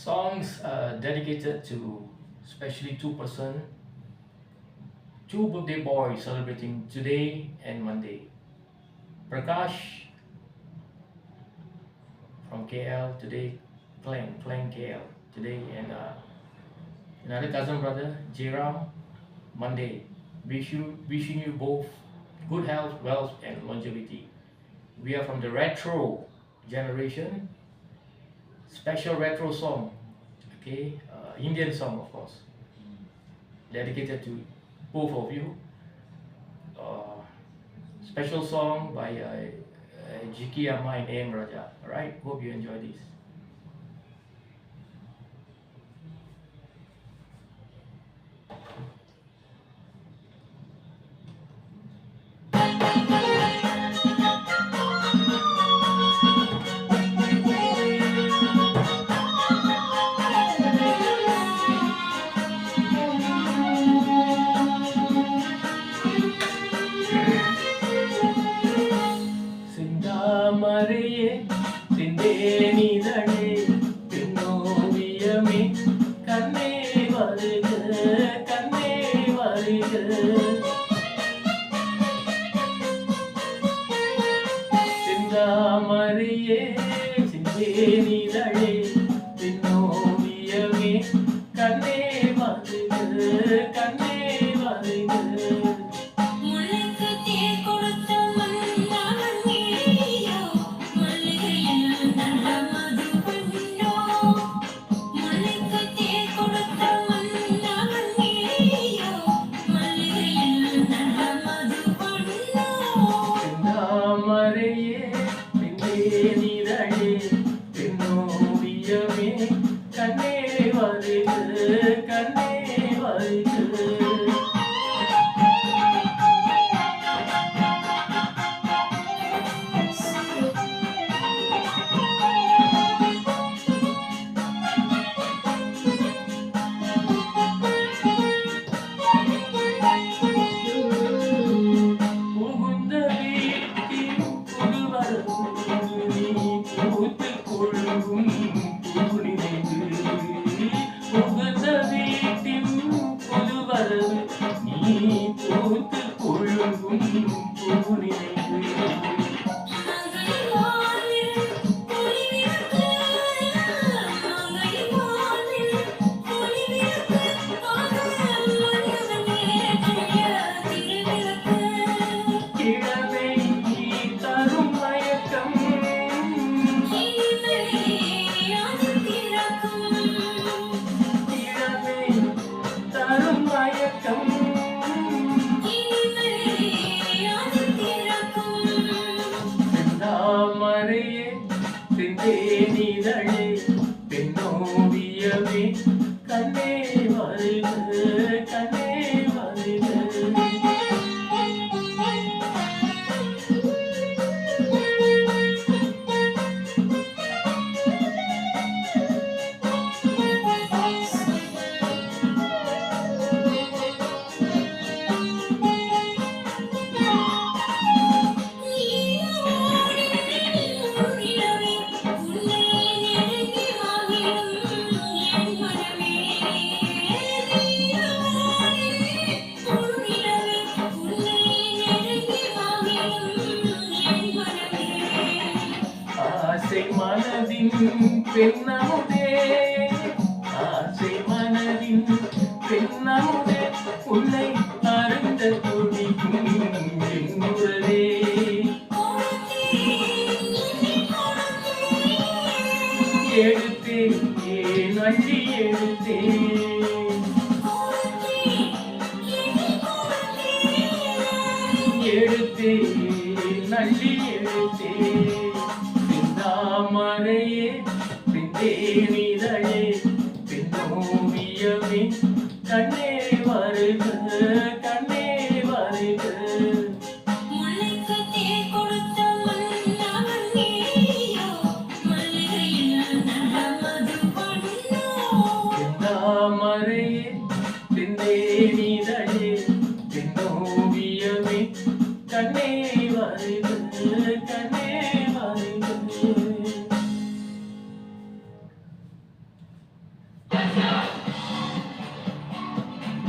Songs dedicated to especially two birthday boys celebrating today and Monday. Prakash from KL today, Klang KL today, and another cousin brother Jairam Monday. Wishing you both good health, wealth, and longevity. We are from the retro generation. Special retro song, okay, Indian song of course, dedicated to both of you. Uh, Special song by Jiki Amma and AM Raja. Alright, hope you enjoy this. சிந்தாமரையே சிந்தேனிதழே பின்னோவியமே கண்ணே வருக கண்ணே வருக சிந்தாமரையே சிந்தேனிதழே பின்னோவியமே கண்ணே வருக கண்ணே வருக மறையே நிதழே பெண்ணோவியமே கண்ணே வருக கண்ணே வருக மறையே சிந்தேனிதழே பெண்ணோவியமே கண்ணே வருக கண்ணே வருக ஆசை மனதின் பெண்ணமுதே ஆசை மனதின் பெண்ணமுதே உன்னை அருந்த துடிக்கும் என்னுடலே எடுத்தேன் ஏன் வண்டி எடுத்தேன் எடுத்தேன் நள்ளி எடுத்தேன் மறையே பிந்தேனிதழே பின்னோவியமே கண்ணே வருக கண்ணே வருக மறையே பிந்தேனிதழே பின்னோவியமே கண்ணே வருக கண்ணே வருக